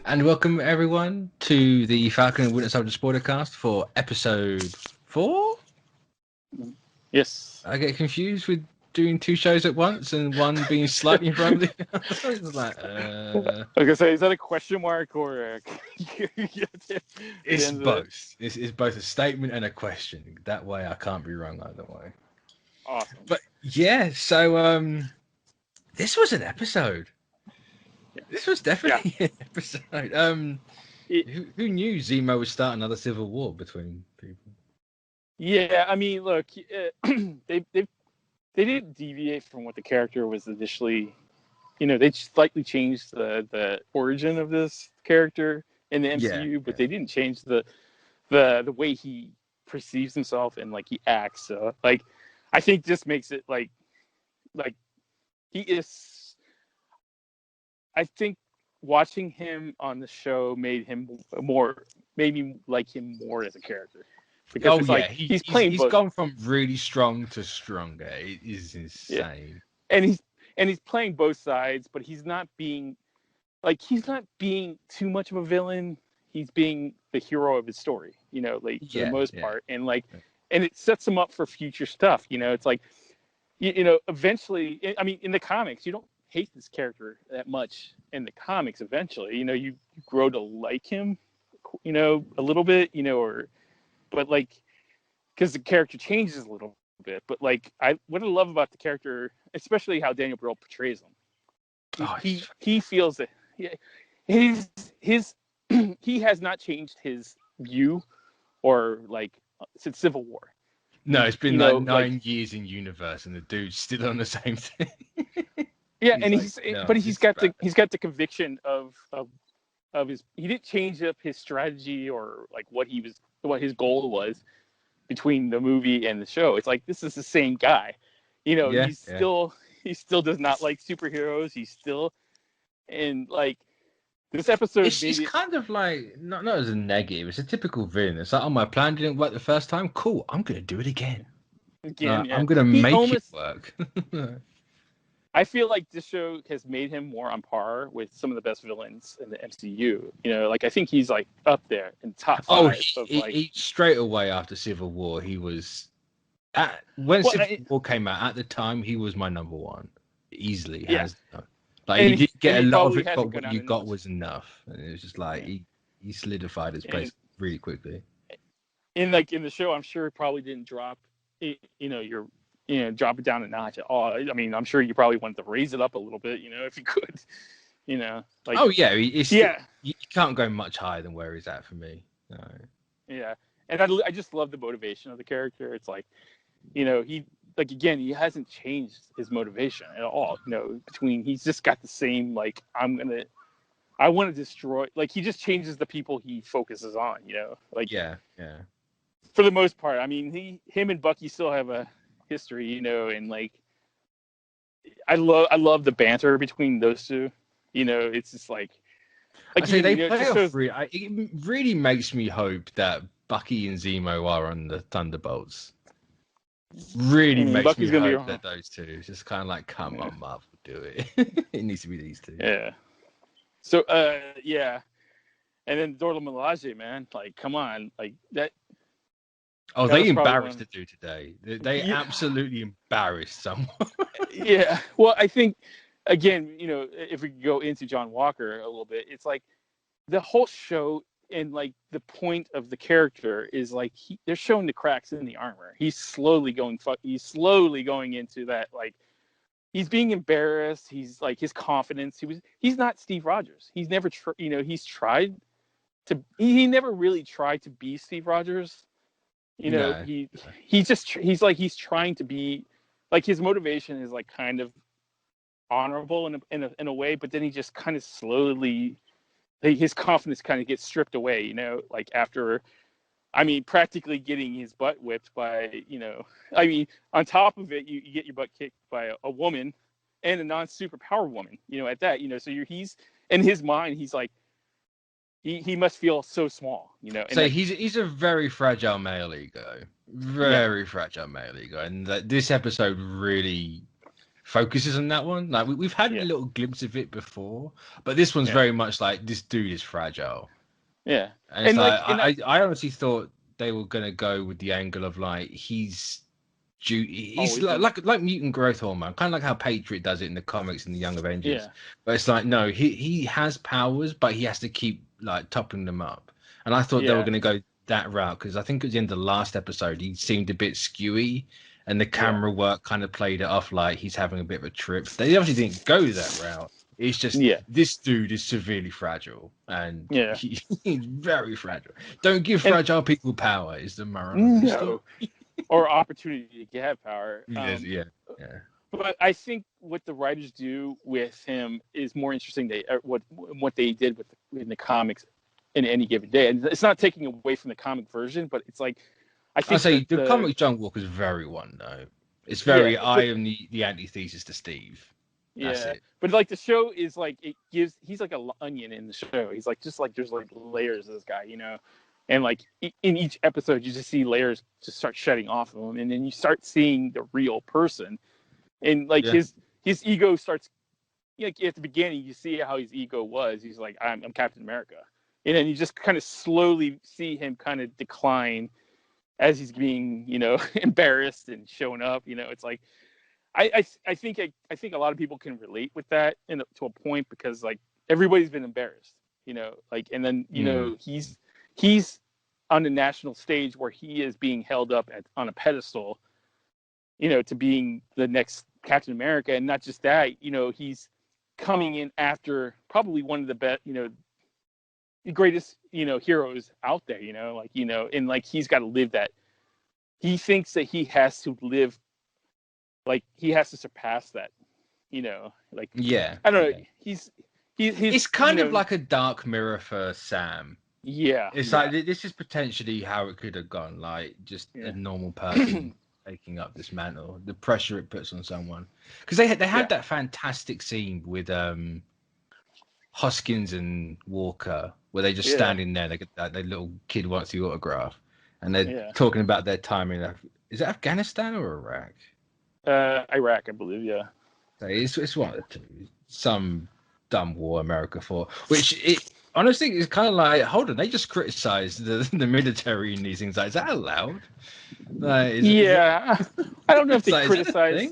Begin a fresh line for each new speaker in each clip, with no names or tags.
And welcome everyone to the Falcon and Winter Soldier Spoilercast for episode 4.
Yes.
I get confused with doing two shows at once and one being slightly in front of the other. It's like,
I was gonna say, is that a question mark or
it's both. It's both a statement and a question. That way I can't be wrong either way.
Awesome.
But yeah, so this was an episode. This was definitely an episode. Who knew Zemo would start another civil war between people?
Yeah, I mean, look, they didn't deviate from what the character was initially. They slightly changed the origin of this character in the MCU, but they didn't change the way he perceives himself and like he acts. So, like, I think this makes it like he is. I think watching him on the show made me like him more as a character. Because he's
gone from really strong to stronger. It is insane.
Yeah. And he's playing both sides, but he's not being too much of a villain. He's being the hero of his story, for the most part. And and it sets him up for future stuff. It's like, eventually, I mean, in the comics, you don't hate this character that much in the comics. Eventually, you grow to like him, a little bit, but like, because the character changes a little bit. But like, what I love about the character, especially how Daniel Brühl portrays him, he feels that his he has not changed his view or like since Civil War.
No, it's been like 9 years in universe, and the dude's still on the same thing.
Yeah, and he's got the conviction of his. He didn't change up his strategy or like what his goal was between the movie and the show. It's like, this is the same guy. He still does not like superheroes. He's still, and like this episode.
It's kind of like not as a negative. It's a typical villain. It's like, oh, my plan didn't work the first time. Cool, I'm gonna do it again. I'm gonna make it work.
I feel like this show has made him more on par with some of the best villains in the MCU. Like I think he's like up there in top 5.
He straight away after Civil War, he was Civil War came out at the time. He was my number one, easily.
Yeah.
He did get a lot of it, but what you got was enough, and it was just like he solidified his place really quickly.
In the show, I'm sure he probably didn't drop drop it down a notch at all. I mean, I'm sure you probably wanted to raise it up a little bit, if you could, you
can't go much higher than where he's at for me. No.
Yeah, and I just love the motivation of the character. It's like, he hasn't changed his motivation at all. He's just got the same like I want to destroy. Like he just changes the people he focuses on. For the most part, I mean, him and Bucky still have a history, and like I love the banter between those two. It's just like
I say they play off it really makes me hope that Bucky and Zemo are on the Thunderbolts. Really makes Bucky's me hope that those two. It's just kind of like, come on, Marvel, do it. It needs to be these two.
Yeah. So and then Dora Milaje, man, like come on, like that.
Oh, they embarrassed the dude today. They absolutely embarrassed someone.
Yeah. Well, I think, again, if we go into John Walker a little bit, it's like the whole show and like the point of the character is like they're showing the cracks in the armor. He's slowly going into that, like he's being embarrassed. He's like his confidence. He's not Steve Rogers. He's never he never really tried to be Steve Rogers. He's trying to be like, his motivation is like kind of honorable in a way, but then he just kind of slowly, his confidence kind of gets stripped away, like after, I mean, practically getting his butt whipped by, I mean, on top of it, you get your butt kicked by a woman and a non-superpower woman, at that, so he's in his mind, he's like, he must feel so small,
So he's a very fragile male ego, fragile male ego, and this episode really focuses on that one. Like we've had a little glimpse of it before, but this one's very much like this dude is fragile.
Yeah,
and it's I honestly thought they were gonna go with the angle of like he's like mutant growth hormone, kind of like how Patriot does it in the comics in the Young Avengers. Yeah. But it's like no, he has powers, but he has to keep like topping them up. And I thought they were gonna go that route because I think at the end of the last episode he seemed a bit skewy. And the camera work kind of played it off like he's having a bit of a trip. They obviously didn't go that route. It's just this dude is severely fragile, and he's very fragile. Don't give fragile people power. Is the moral?
No, or opportunity to have power. But I think what the writers do with him is more interesting. What they did in the comics in any given day, and it's not taking away from the comic version, but it's like. I think
the comic John Walker's very one though. It's very I am the antithesis to Steve. That's it.
But like the show is like he's like an onion in the show. He's like just like there's like layers of this guy, and like in each episode you just see layers just start shedding off of him, and then you start seeing the real person, and like his ego starts. Like at the beginning, you see how his ego was. He's like I'm Captain America, and then you just kind of slowly see him kind of decline. As he's being, embarrassed and showing up, it's like, I think a lot of people can relate with that to a point because like everybody's been embarrassed, and then he's on the national stage where he is being held up on a pedestal, to being the next Captain America, and not just that, he's coming in after probably one of the best, the greatest, heroes out there, and like he's got to live that. He thinks that he has to live, like he has to surpass that, like I don't know. He's
it's kind of like a dark mirror for Sam.
Yeah,
it's like this is potentially how it could have gone. Like just a normal person taking up this mantle, the pressure it puts on someone. Because they had that fantastic scene with Hoskins and Walker, where they just stand in there. They get that little kid wants the autograph, and they're talking about their time in. Is it Afghanistan or Iraq?
Iraq, I believe. Yeah.
So it's one of the two. Some dumb war America fought, which it honestly is kind of like. Hold on, they just criticized the military and these things. Like, is that allowed? Like,
I don't know if they criticize.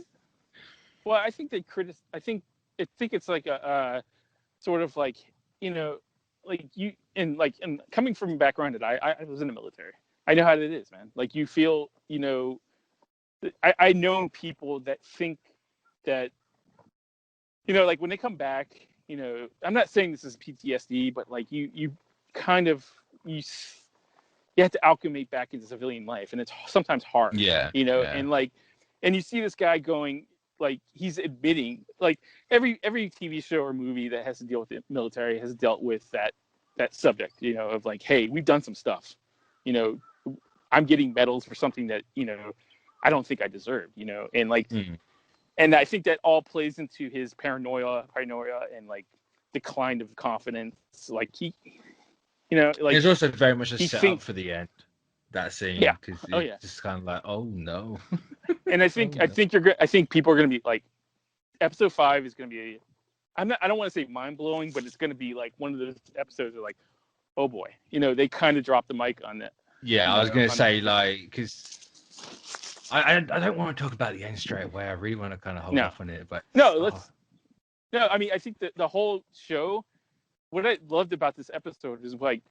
Well, I think they criticize. I think it's like a. Sort of like, like you and coming from a background that I was in the military. I know how it is, man. Like you feel, I know people that think that, like when they come back, I'm not saying this is PTSD, but like you kind of, you have to acclimate back into civilian life. And it's sometimes hard, and like, and you see this guy going, like he's admitting, like every TV show or movie that has to deal with the military has dealt with that subject, of like, hey, we've done some stuff, I'm getting medals for something that I don't think I deserved, and like, and I think that all plays into his paranoia, and like decline of confidence. Like he, like
there's also very much a setup for the end. That scene, because it's just kind of like, oh no.
And I think I think people are gonna be like, episode 5 is gonna be. I don't want to say mind blowing, but it's gonna be like one of those episodes where like, oh boy, they kind of dropped the mic on that.
Yeah, I was gonna say like, because I don't want to talk about the end straight away. I really want to kind of hold off on it, but
no, I mean, I think that the whole show. What I loved about this episode is like,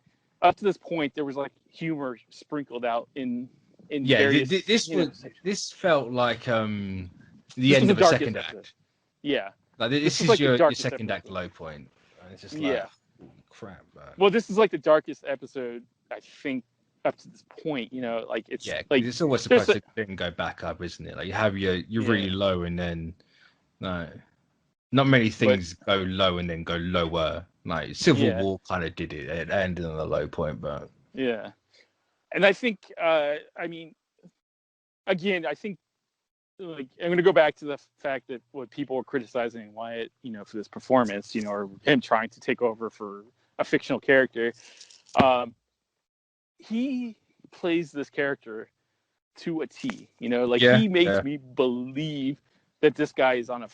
up to this point, there was like humor sprinkled out in various,
this felt like the end of a second act.
Yeah,
like this is like your second act low point. And it's just like, crap. Man.
Well, this is like the darkest episode I think up to this point. Like it's like
it's always supposed to then go back up, isn't it? Like you have you're really low, and then not many things go low and then go lower. Like Civil War kind of did it. It ended on a low point, but
and I think I mean, again, I think like I'm going to go back to the fact that what people were criticizing Wyatt, for this performance, or him trying to take over for a fictional character. He plays this character to a T. Like he makes me believe that this guy is on a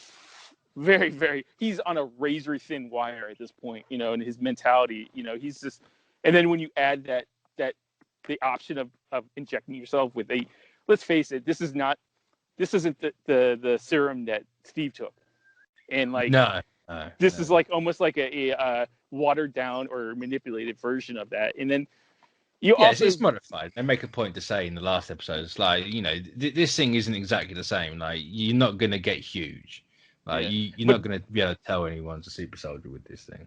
very, very, he's on a razor thin wire at this point, you know, and his mentality, you know, he's just, and then when you add that the option of injecting yourself with let's face it, this isn't the serum that Steve took. And like, this is like almost like a watered down or manipulated version of that. And then
it's modified. They make a point to say in the last episode, it's like, you know, this thing isn't exactly the same. Like, you're not going to get huge. Like, you're not going to be able to tell anyone's a super soldier with this thing.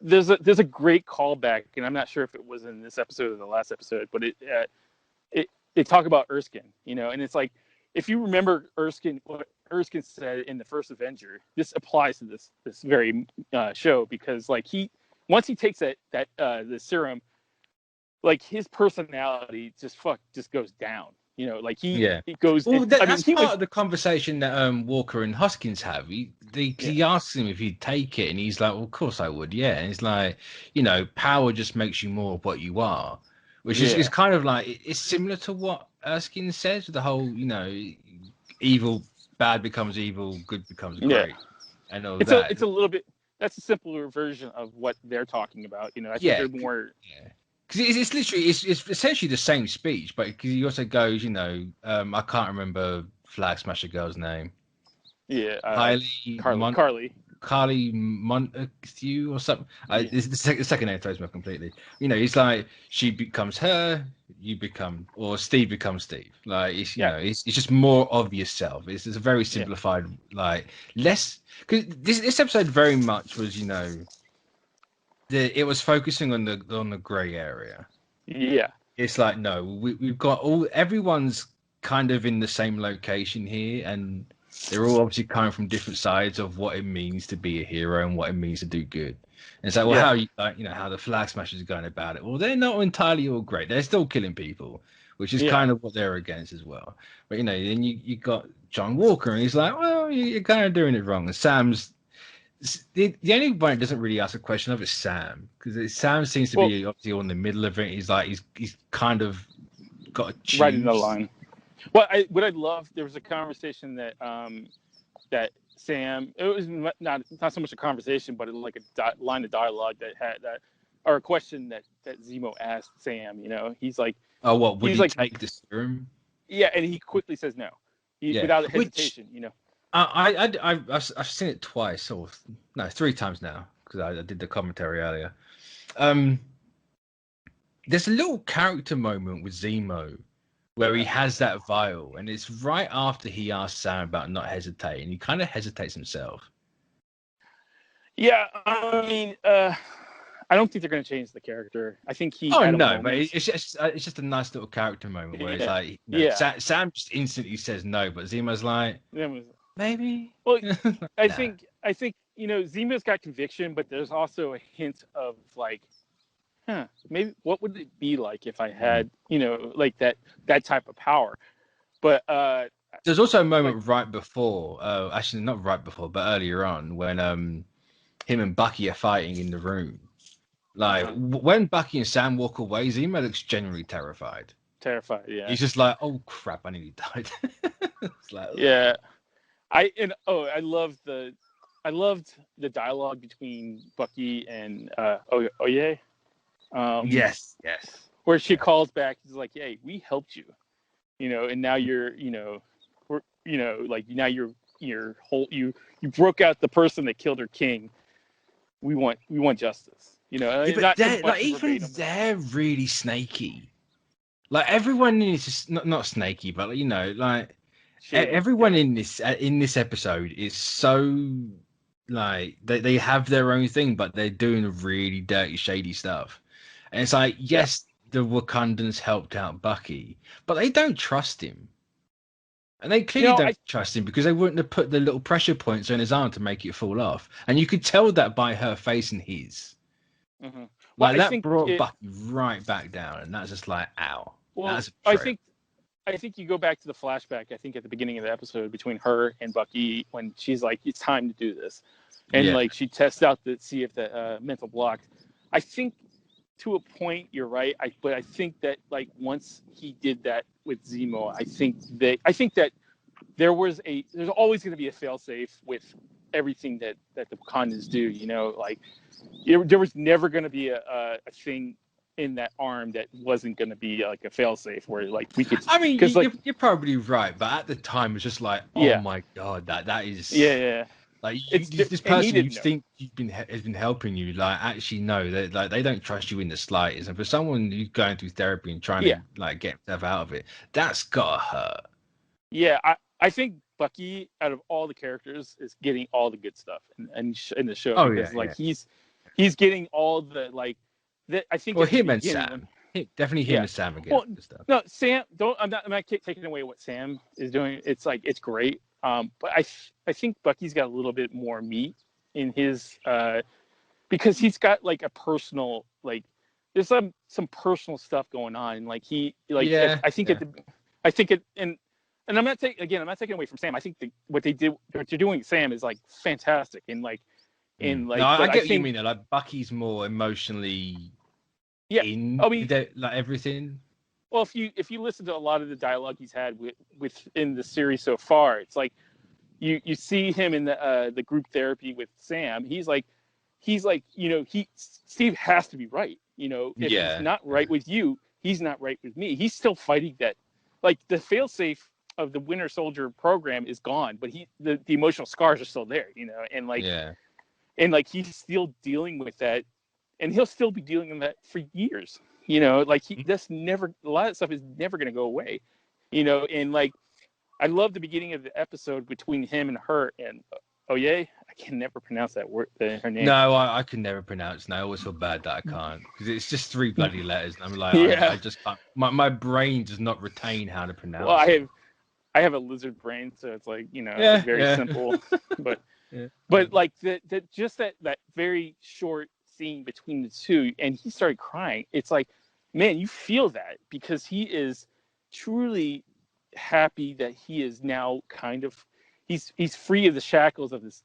There's a great callback, and I'm not sure if it was in this episode or the last episode, but they talk about Erskine, you know, and it's like, if you remember what Erskine said in the first Avenger, this applies to this very show, because like once he takes the serum, like his personality just goes down. You know, like he goes.
Well, that's part of the conversation that Walker and Hoskins have. He asks him if he'd take it, and he's like, "Well, of course I would, yeah." And it's like, you know, power just makes you more of what you are, which is kind of like, it's similar to what Erskine says. The whole, you know, evil, bad becomes evil, good becomes great, and all that.
It's a little bit. That's a simpler version of what they're talking about. You know, I think they're more.
Yeah. Because it's literally, it's essentially the same speech, but because he also goes, you know, I can't remember Flag Smasher girl's name.
Yeah,
Carly Montague or something. The second name throws me off completely. You know, he's like, she becomes her, you become, or Steve becomes Steve. Like, it's, you know, it's just more of yourself. It's a very simplified, like, less, because this episode very much was, you know, it was focusing on the grey area.
Yeah,
it's like, no, we've got everyone's kind of in the same location here, and they're all obviously coming from different sides of what it means to be a hero and what it means to do good. And it's like, well, how you know, how the Flag Smashers are going about it? Well, they're not entirely all great. They're still killing people, which is kind of what they're against as well. But you know, then you got John Walker, and he's like, well, you're kind of doing it wrong. And Sam's. The only one that doesn't really ask a question of is Sam, because Sam seems to be obviously on the middle of it. He's like he's kind of got to choose.
Right in the line. What I love, there was a conversation that Sam, it was not so much a conversation, but like a line of dialogue that had that, or a question that Zemo asked Sam. You know, he's like,
oh, what would he take the serum?
Yeah, and he quickly says no, without hesitation. You know.
I've seen it twice, or no, 3 times now, because I did the commentary earlier. There's a little character moment with Zemo where he has that vial, and it's right after he asks Sam about not hesitating. He kind of hesitates himself.
Yeah, I mean, I don't think they're going to change the character. I think he.
Oh no, but it's just a nice little character moment where it's like, you know, Sam just instantly says no, but Zemo's like, maybe.
Well, I think you know, Zemo's got conviction, but there's also a hint of like, maybe what would it be like if I had, you know, like that type of power. But
there's also a moment right before, actually not right before, but earlier on, when him and Bucky are fighting in the room. Like when Bucky and Sam walk away, Zemo looks genuinely terrified.
Yeah.
He's just like, oh crap, I nearly died. It's like,
yeah. I loved the dialogue between Bucky and Oye.
Yes.
Where she calls back, she's like, "Hey, we helped you, you know, and now you're, you know, like now you broke out the person that killed her king. We want justice, you know."
Yeah, but like, even they're really snaky. Like everyone is just not snaky, but you know, like. Everyone in this episode is so like they have their own thing, but they're doing really dirty, shady stuff. And it's like, yes, the Wakandans helped out Bucky, but they don't trust him, and they clearly don't trust him because they wouldn't have put the little pressure points on his arm to make it fall off. And you could tell that by her face and his. Mm-hmm. Like that brought Bucky right back down, and that's just like, ow.
Well, I think you go back to the flashback, I think at the beginning of the episode between her and Bucky when she's like, it's time to do this. And like she tests out see if the mental block. I think to a point, you're right. But I think that like once he did that with Zemo, I think that there's always going to be a failsafe with everything that the Wakandans do. You know, like there was never going to be a thing in that arm that wasn't going to be like a failsafe where like we could.
I mean, you're probably right, but at the time it's just like, oh my god, that is like this person you think has been helping you, like actually no, they don't trust you in the slightest. And for someone who's going through therapy and trying to like get himself out of it, that's gotta hurt.
Yeah, I think Bucky, out of all the characters, is getting all the good stuff in the show.
Oh
because,
yeah,
like he's getting all the like. I think.
Well, him and Sam, definitely him and Sam again.
Well, no, Sam. I'm not taking away what Sam is doing. It's like it's great. But I think Bucky's got a little bit more meat in his because he's got like a personal like there's some personal stuff going on. And, like I think it and I'm not taking away from Sam. I think what they're doing with Sam is like fantastic and like in like.
No, I get what you mean. Though. Like Bucky's more emotionally in like everything.
Well, if you listen to a lot of the dialogue he's had within the series so far, it's like you see him in the group therapy with Sam. He's like Steve has to be right. You know, if he's not right with you, he's not right with me. He's still fighting that. Like the failsafe of the Winter Soldier program is gone, but the emotional scars are still there. You know, and like he's still dealing with that, and he'll still be dealing with that for years. You know, like a lot of stuff is never going to go away, you know, and like, I love the beginning of the episode between him and her and Oye. I can never pronounce that word, her name.
No, I can never pronounce. No, I always feel bad that I can't because it's just 3 bloody letters. And I'm like, I just can't. My brain does not retain how to pronounce.
Well, I have a lizard brain, so it's like, you know, it's very simple, but like that very short scene between the two, and he started crying. It's like, man, you feel that because he is truly happy that he is now kind of he's free of the shackles of this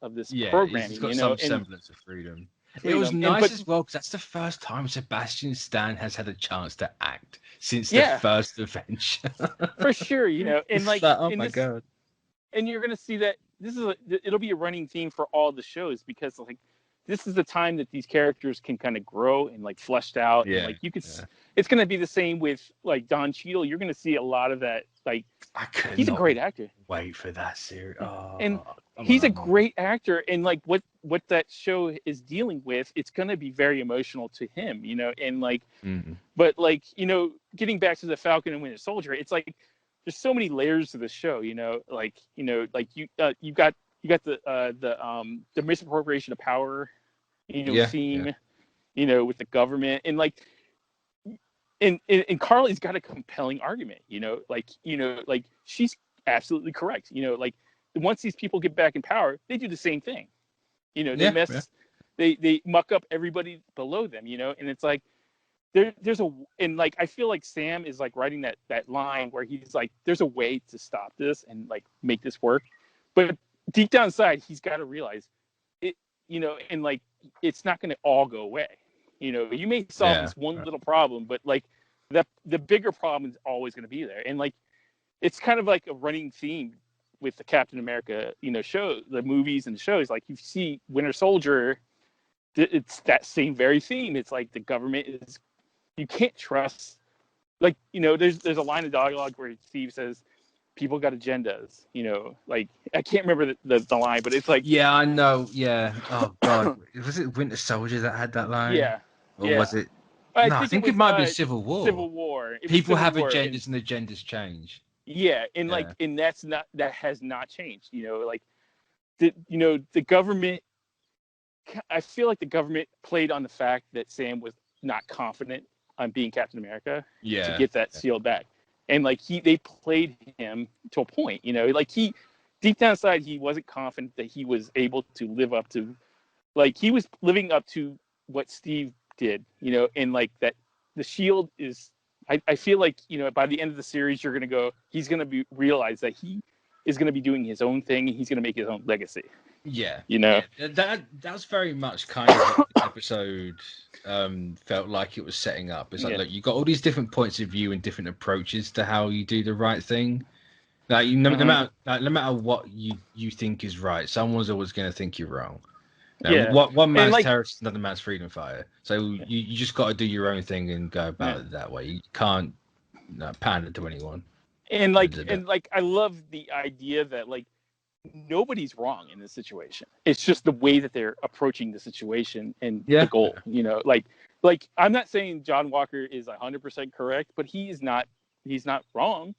programming.
He's got some semblance of freedom. It was nice as well because that's the first time Sebastian Stan has had a chance to act since the first Avenger.
For sure, you know, and like,
oh my god,
and you're gonna see that it'll be a running theme for all the shows because like. This is the time that these characters can kind of grow and like fleshed out. And, like you could, it's going to be the same with like Don Cheadle. You're going to see a lot of that. Like he's a great actor.
Wait for that series. Oh,
and he's a great actor. And like what that show is dealing with, it's going to be very emotional to him, you know? And like, but like, you know, getting back to the Falcon and Winter Soldier, it's like, there's so many layers to the show, you know, like you got the misappropriation of power, you know, theme, you know, with the government, and like, and Carly's got a compelling argument, you know, like she's absolutely correct, you know, like once these people get back in power, they do the same thing, you know, they muck up everybody below them, you know, and it's like and like I feel like Sam is like writing that line where he's like, there's a way to stop this and like make this work, but deep down inside, he's got to realize it, you know, and like, it's not going to all go away. You know, you may solve this one little problem, but like the bigger problem is always going to be there. And like, it's kind of like a running theme with the Captain America, you know, the movies and shows. Like you see Winter Soldier, it's that same very theme. It's like the government you can't trust. Like, you know, there's a line of dialogue where Steve says, people got agendas, you know, like I can't remember the line, but it's like,
yeah, I know. Yeah. Oh God. Was it Winter Soldier that had that line?
Yeah.
Or was it? I think it might be Civil War.
Civil War.
People have agendas and agendas change.
Yeah. And like, and that has not changed, you know, like the government, I feel like the government played on the fact that Sam was not confident on being Captain America to get that sealed back. And like they played him to a point, you know, like deep down inside, he wasn't confident that he was able to live up to, like he was living up to what Steve did, you know, and like that the shield is, I feel like, you know, by the end of the series, he's going to realize that he is going to be doing his own thing. And he's going to make his own legacy.
Yeah.
You know,
that was very much kind of what the episode felt like it was setting up. It's like, look, you got all these different points of view and different approaches to how you do the right thing. Like no matter what you think is right, someone's always going to think you're wrong. One man's terrorist is another man's freedom fighter. So you just got to do your own thing and go about it that way. You can't pander to anyone.
And I love the idea that like nobody's wrong in this situation. It's just the way that they're approaching the situation and the goal. You know, like I'm not saying John Walker is 100% correct, but he's not wrong.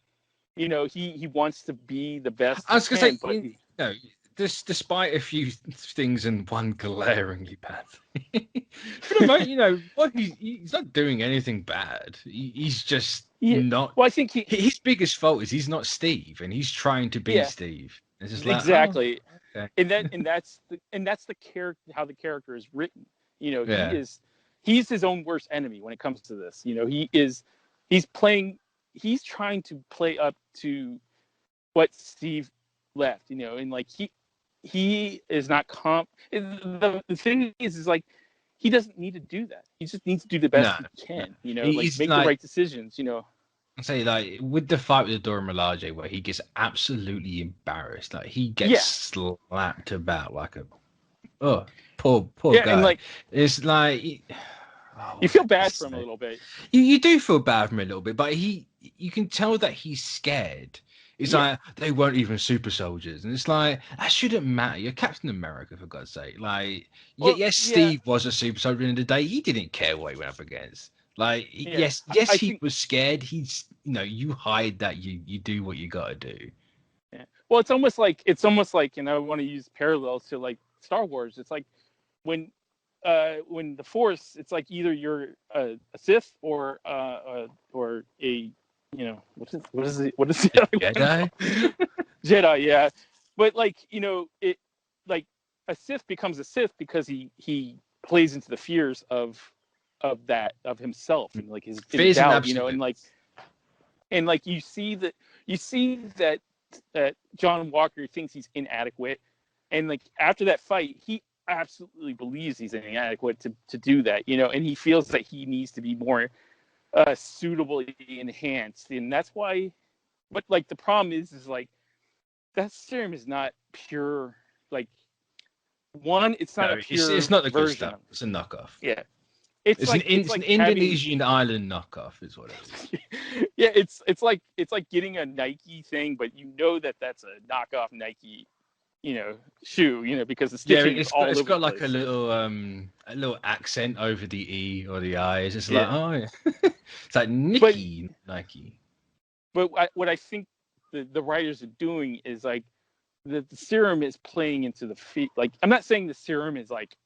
You know, he wants to be the best.
I was going to say, despite a few things and one glaringly bad thing, he's not doing anything bad. He's just not.
Well, I think
his biggest fault is he's not Steve, and he's trying to be Steve. It's just like,
exactly,
okay.
and that's the character, how the character is written. You know, he's his own worst enemy when it comes to this. You know, he's trying to play up to what Steve left. You know, and like he is not the thing is like he doesn't need to do that. He just needs to do the best he can. You know, make the right decisions. You know.
I say, like, with the fight with Dora Milaje, where he gets absolutely embarrassed, like he gets slapped about like a poor guy.
And like
it's like
you feel bad for him a little bit.
You do feel bad for him a little bit, but you can tell that he's scared. It's like they weren't even super soldiers, and it's like that shouldn't matter. You're Captain America, for God's sake. Like, Steve was a super soldier in the day. He didn't care what he went up against. Like, yes, he was scared. He's, you hide that. You do what you got to do.
Yeah. Well, it's almost like, and I want to use parallels to like Star Wars. It's like when the Force, it's like either you're a Sith or a what is it?
Jedi.
Jedi, yeah. But like it like a Sith becomes a Sith because he plays into the fears of himself and like his doubt, and like you see that John Walker thinks he's inadequate, and like after that fight he absolutely believes he's inadequate to do that, and he feels that he needs to be more suitably enhanced, and that's why. But like the problem is like that serum is not pure. Like it's not a pure.
It's not the
version.
Good stuff. It's a knockoff.
Yeah.
It's an Indonesian island knockoff, is what it is.
Yeah, it's like getting a Nike thing, but that's a knockoff Nike, shoe, because the stitching is all over. It's got
like
place.
a little accent over the E or the I. It's just like, it's like Nike.
But what I think the writers are doing is like the serum is playing into the feet. Like, I'm not saying the serum is like,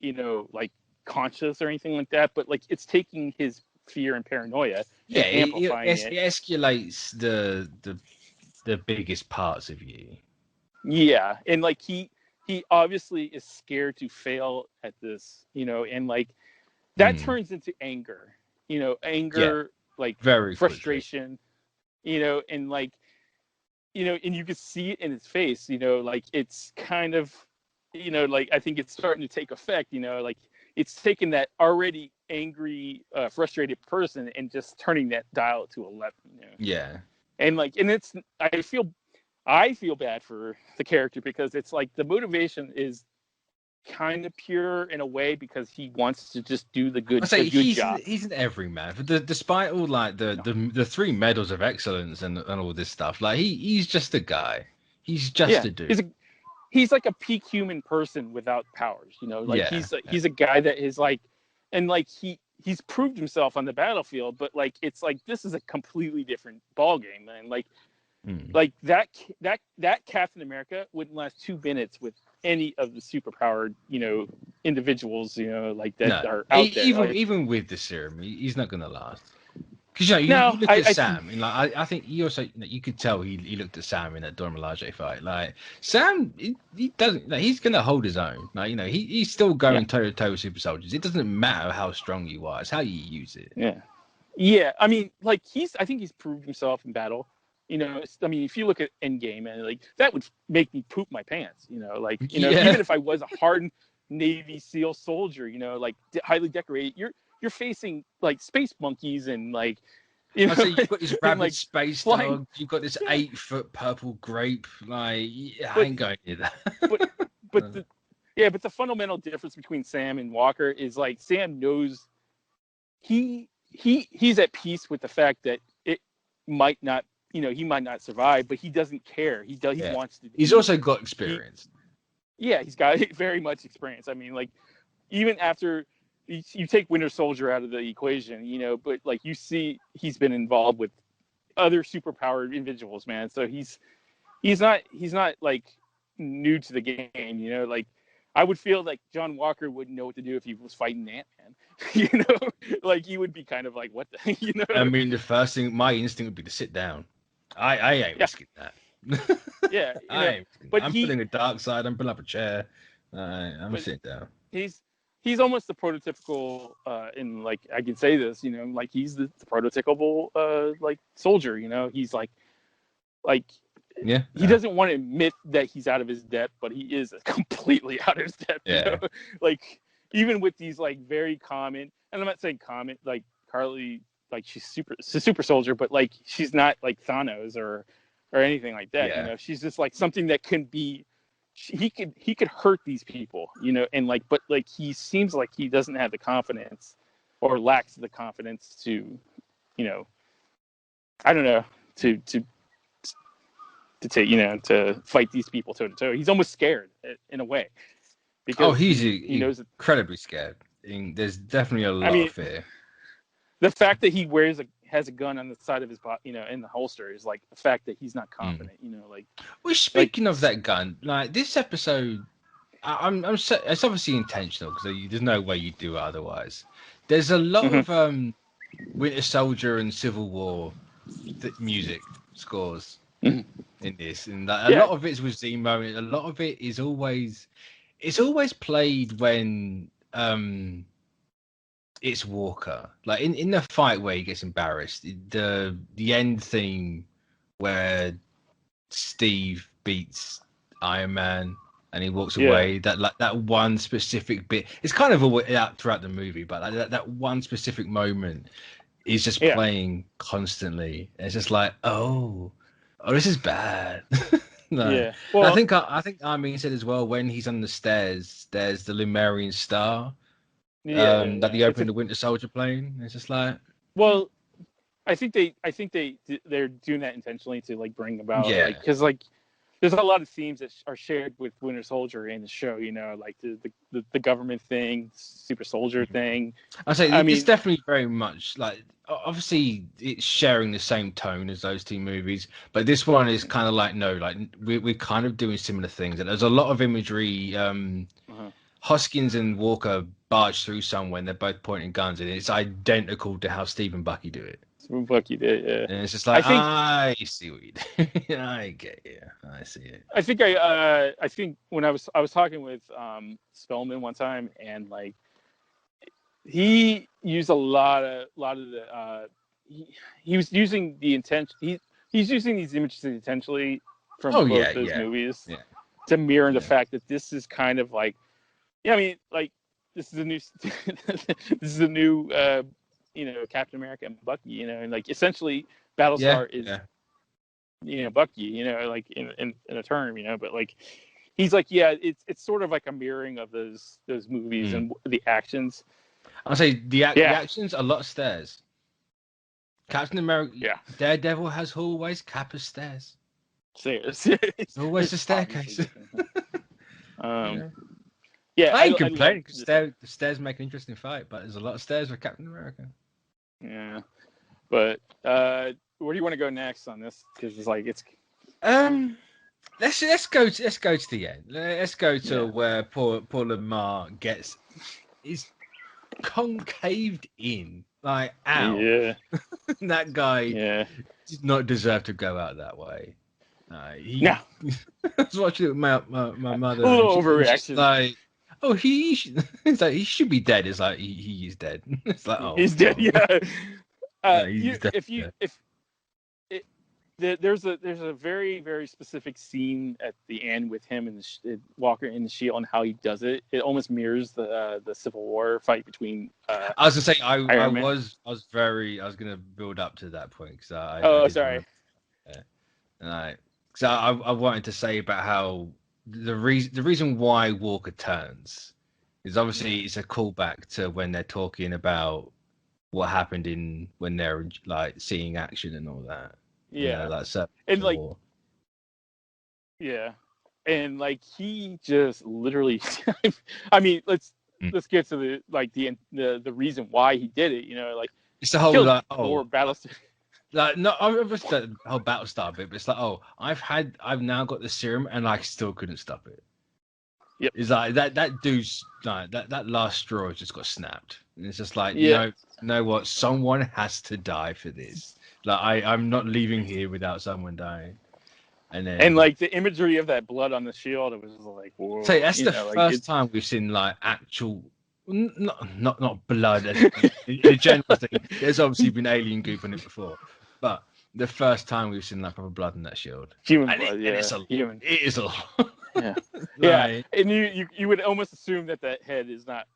like conscious or anything like that, but like it's taking his fear and paranoia and amplifying it.
It escalates the biggest parts of you.
Yeah, and like he obviously is scared to fail at this, and like that turns into anger, like
very
frustration, and like and you can see it in his face, like it's kind of, like I think it's starting to take effect, like it's taking that already angry, frustrated person and just turning that dial to 11.
Yeah.
And like, and it's, I feel bad for the character because it's like the motivation is kind of pure in a way because he wants to just do the good job.
He's an everyman. Despite all like the 3 medals of excellence and all this stuff, like he's just a guy. He's just a dude.
He's like a peak human person without powers, he's a guy that is like, and like he's proved himself on the battlefield, but like it's like this is a completely different ball game, man. Like like that Captain America wouldn't last 2 minutes with any of the superpowered individuals like that are out there.
Even with the serum, he's not gonna last. Because you look at Sam, and like I think he also you could tell he looked at Sam in that Dora Milaje fight. Like Sam, he doesn't. Like, he's gonna hold his own. Like he's still going toe to toe with super soldiers. It doesn't matter how strong you are; it's how you use it.
Yeah. I mean, like I think he's proved himself in battle. I mean, if you look at Endgame, and like that would make me poop my pants. Even if I was a hardened Navy SEAL soldier, like highly decorated, you're facing like space monkeys and like You know,
so you've got this rabid
like,
space
flying.
dog. You've got this 8-foot purple grape. Like, I ain't going near that.
but the fundamental difference between Sam and Walker is like Sam knows he's at peace with the fact that it might not, he might not survive, but he doesn't care. He wants to.
He's also got experience.
He's got very much experience. I mean, like, even after you take Winter Soldier out of the equation, but like you see, he's been involved with other superpowered individuals, man. So he's not like new to the game, like. I would feel like John Walker wouldn't know what to do if he was fighting Ant-Man. Like he would be kind of like, what the,
I mean, the first thing, my instinct would be to sit down. I ain't risking that.
Yeah,
I'm putting a dark side. I'm putting up a chair. I'm sitting down.
He's almost the prototypical, and like I can say this, like he's the prototypical like soldier. He's like. He doesn't want to admit that he's out of his depth, but he is completely out of his depth.
Yeah.
Like even with these like very common, and I'm not saying common, like Carly, like she's a super soldier, but like she's not like Thanos or anything like that.
Yeah.
She's just like something that can be. He could hurt these people, and like, but like he seems like he doesn't have the confidence, or lacks the confidence to, I don't know, to take, to fight these people toe to toe. He's almost scared in a way. Because
he's
he knows
incredibly scared. There's definitely a lot of fear.
The fact that he has a gun on the side of his body, in the holster, is like the fact that he's not confident. Like. Well,
speaking of that gun, like this episode, it's obviously intentional because there's no way you do it otherwise. There's a lot of Winter Soldier and Civil War music scores. In this, and a lot of it's with Zemo, and a lot of it is always played when it's Walker, like in the fight where he gets embarrassed, the end theme where Steve beats Iron Man and he walks away, that one specific bit, it's kind of out throughout the movie, but like that one specific moment is just playing constantly. It's just like, oh, this is bad. No. Yeah. Well, I think Armin said as well, when he's on the stairs, there's the Lumerian star that he opened the Winter Soldier plane. It's just like,
well, I think they're doing that intentionally to like bring about, because like there's a lot of themes that are shared with Winter Soldier in the show. Like the government thing, super soldier thing.
It's definitely very much like, obviously it's sharing the same tone as those two movies, but this one is kind of like, no, like we're kind of doing similar things, and there's a lot of imagery. Hoskins and Walker barge through somewhere and they're both pointing guns, and it's identical to how Steve and Bucky do it.
Bucky did, yeah.
And it's just like, I see what you do. I get you. I see it.
I think when I was talking with Spellman one time, and like he used a lot of the he was using the intention. He's using these images intentionally from both those movies to mirror the fact that this is kind of like, like this is a new Captain America and Bucky, and like essentially Battlestar is Bucky, like in a term, but like he's like, it's sort of like a mirroring of those movies and the actions.
I'll say the actions, a lot of stairs. Captain America, Daredevil has hallways, Cap has stairs. It's always a staircase.
I
ain't complaining because the stairs make an interesting fight, but there's a lot of stairs with Captain America.
Yeah, but where do you want to go next on this? Because it's like
let's go to the end. Let's go to where Paul Lamar is concaved in, like, ow.
Yeah.
That guy did not deserve to go out that way. I was watching it with my mother.
A little overreaction.
Like, it's like he should be dead. It's like he is dead. It's like,
he's dead. Yeah.
He's dead.
there's a very, very specific scene at the end with him and Walker in the Shield and how he does it. It almost mirrors the Civil War fight between.
I was gonna say I was gonna build up to that point because I
sorry.
So I wanted to say about how the reason why Walker turns is obviously it's a callback to when they're talking about what happened when they're like seeing action and all that.
Yeah,
that's
and like, yeah, and like he just literally. I mean, let's get to the reason why he did it. Like
it's the whole
Battlestar.
Like no, I understand the whole Battlestar bit, but it's like I've now got the serum and I still couldn't stop it.
Yep.
It's like that dude's like that last straw just got snapped. And it's just like no, what? Someone has to die for this. Like I'm not leaving here without someone dying. And
like the imagery of that blood on the shield, it was like, whoa.
So that's the first time we've seen like actual, not blood in a general thing. There's obviously been alien goop in it before, but the first time we've seen like proper blood in that shield.
Human blood,
and it's human. It is a lot.
Yeah, yeah. And you would almost assume that head is not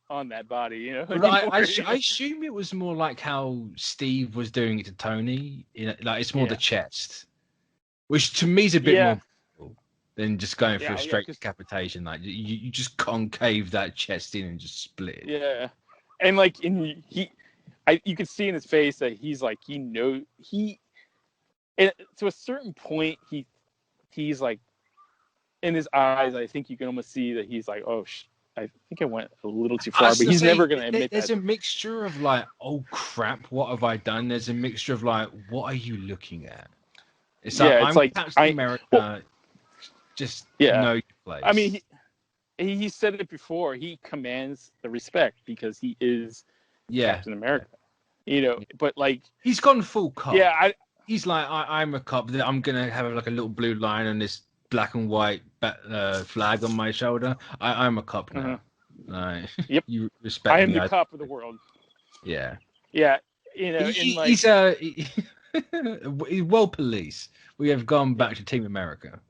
on that body,
I assume it was more like how Steve was doing it to Tony. Like it's more the chest, which to me is a bit more cool than just going for a straight decapitation. Like you just concave that chest in and just split.
Yeah, and like you could see in his face that he's like and to a certain point he's like in his eyes. I think you can almost see that he's like, oh. I think I went a little too far, but he's never going to admit
there's
that.
There's a mixture of like, oh crap, what have I done? There's a mixture of like, what are you looking at? It's like, I'm like Captain America, just know your place.
I mean, he said it before. He commands the respect because he is Captain America. But like
he's gone full cop.
Yeah,
he's like, I'm a cop. I'm gonna have like a little blue line on this black and white flag on my shoulder. I'm a cop now.
Yep.
You respect
me. I am
the
cop of the world.
Yeah.
Yeah.
He's well police. We have gone back to Team America.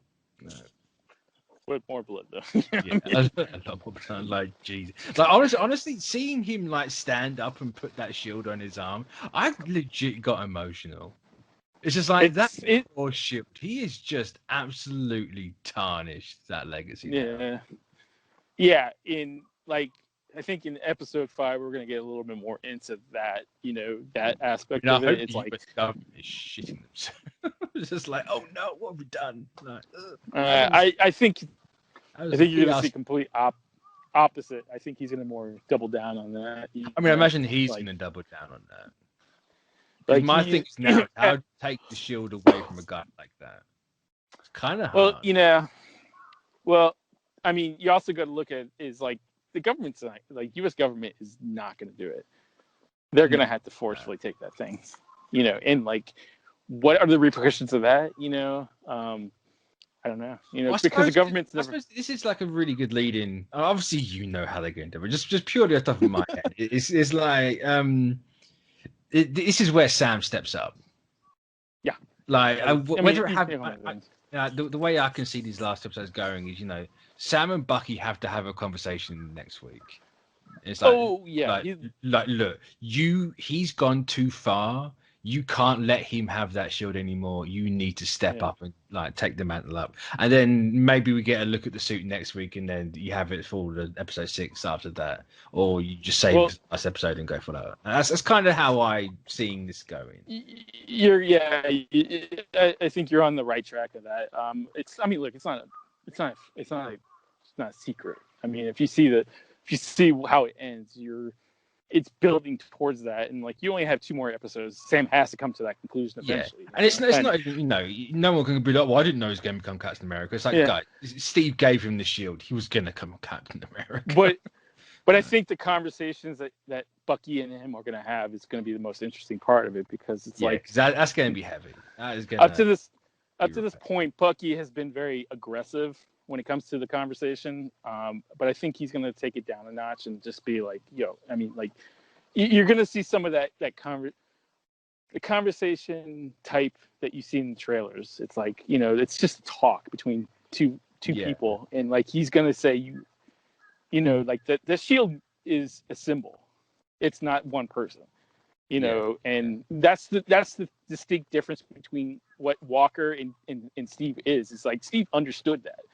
With more blood though.
A lot more blood. Like Jesus. Like honestly, seeing him like stand up and put that shield on his arm, I legit got emotional. It's just like poor shield. He is just absolutely tarnished that legacy.
Yeah. Yeah. I think in episode 5 we're gonna get a little bit more into that. That aspect of it. It's like
shitting themselves. It's just like, oh no, what have we done? Like,
I think you're gonna see complete opposite. I think he's gonna more double down on that.
I imagine he's gonna double down on that. Like my thing is now how to take the shield away from a guy like that. It's kind of hard.
Well, I mean, you also got to look at is like the government's like U.S. government is not going to do it. They're going to have to forcefully take that thing, and like, what are the repercussions of that? I don't know. Because the government's never.
This is like a really good lead-in. Obviously, how they're going to do it. Just purely off the top of my head, it's like this is where Sam steps up.
Yeah.
Like the way I can see these last episodes going is, Sam and Bucky have to have a conversation next week. It's like, look, he's gone too far. You can't let him have that shield anymore. You need to step up and like take the mantle up. And then maybe we get a look at the suit next week, and then you have it for the episode 6 after that, or you just save this last episode and go for that. That's kind of how I'm seeing this going.
I think you're on the right track of that. It's not a secret. I mean, if you see how it ends, it's building towards that, and like you only have 2 more episodes. Sam has to come to that conclusion eventually.
And it's not even, no one can be like, well, I didn't know he was going to become Captain America. It's like, guys, Steve gave him the shield. He was going to become Captain America.
But I think the conversations that Bucky and him are going to have is going to be the most interesting part of it, because it's
that's going to be heavy. That is going
up to this point, Bucky has been very aggressive when it comes to the conversation, but I think he's going to take it down a notch and just be like, you're going to see some of that the conversation type that you see in the trailers. It's like, it's just a talk between two people, and like he's gonna say like the shield is a symbol. It's not one person. And that's the distinct difference between what Walker and Steve is. It's like Steve understood that.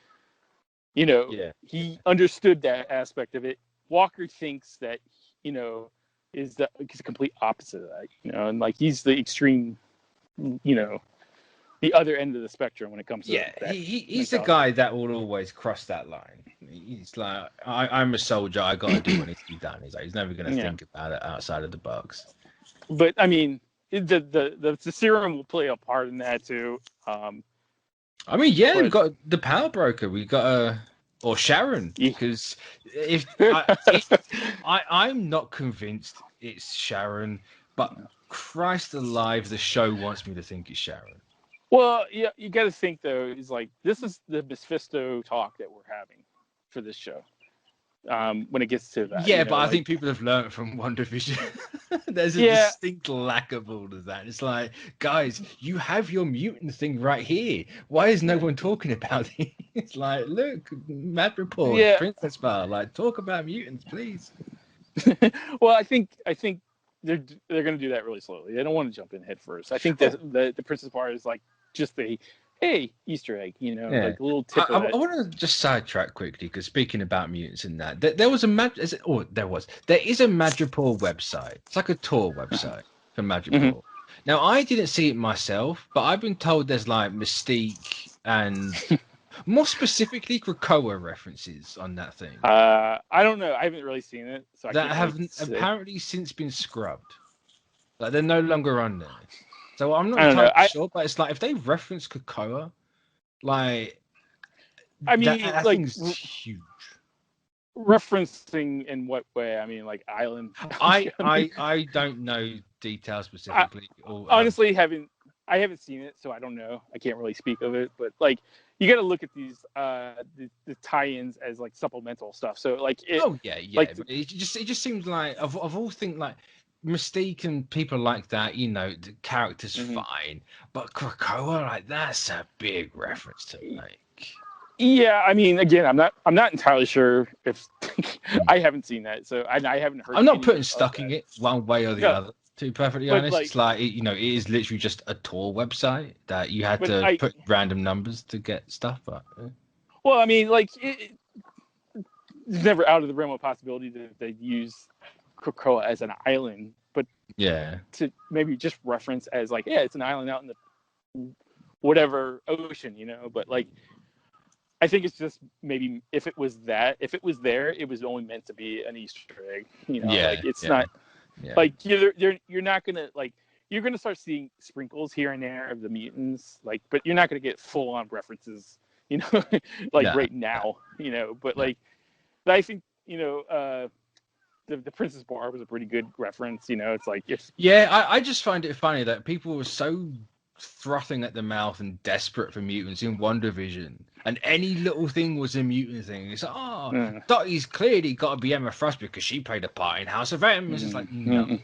He understood that aspect of it. Walker thinks that, is the complete opposite of that, and like he's the extreme, the other end of the spectrum when it comes to that.
He's the guy that will always cross that line. He's like, I'm a soldier, I gotta do what needs to be done. He's like, he's never gonna think about it outside of the box.
But I mean, the serum will play a part in that too.
We've got the power broker. We got or Sharon, because I'm not convinced it's Sharon, but Christ alive, the show wants me to think it's Sharon.
Well, yeah, you got to think though, is like this is the Mephisto talk that we're having for this show. When it gets to that,
but I think people have learned from WandaVision. There's a distinct lack of all of that. It's like, guys, you have your mutant thing right here. Why is no one talking about it? It's like, look, Mad Report, Princess Bar, like, talk about mutants, please.
Well, I think they're going to do that really slowly. They don't want to jump in head first. I think that the Princess Bar is like just the Easter egg, like a little tip.
I want to just sidetrack quickly because speaking about mutants and that, there is a Madripoor website. It's like a tour website for Madripoor. Mm-hmm. Now, I didn't see it myself, but I've been told there's like Mystique and more specifically Krakoa references on that thing.
I don't know. I haven't really seen it, so
that have apparently since been scrubbed. Like they're no longer on there. So I'm not entirely sure, but it's like if they reference Krakoa, like that
like
thing's huge.
Referencing in what way? I mean, like island.
I don't know details specifically.
Honestly, I haven't seen it, so I don't know. I can't really speak of it, but like you got to look at these the tie-ins as like supplemental stuff. So like
like it just seems like of all things like Mystique and people like that, the character's fine, but Krakoa, like that's a big reference to make.
Yeah, I mean, again, I'm not entirely sure if I haven't seen that, so I haven't heard.
I'm not putting stocking it one way or the other. To be perfectly honest, it's like it is literally just a tour website that you had to put random numbers to get stuff. But
well, I mean, like it's never out of the realm of possibility that they use Krakoa as an island, but to maybe just reference as like it's an island out in the whatever ocean, but like I think it's just maybe if it was there, it was only meant to be an Easter egg, like it's not like you're not gonna like you're gonna start seeing sprinkles here and there of the mutants, like, but you're not gonna get full on references, like right now, but like I think the Princess Bar was a pretty good reference, it's like
I just find it funny that people were so frothing at the mouth and desperate for mutants in WandaVision, and any little thing was a mutant thing. It's like, Dottie's clearly got to be Emma Frost because she played a part in House of M. It's just like, no.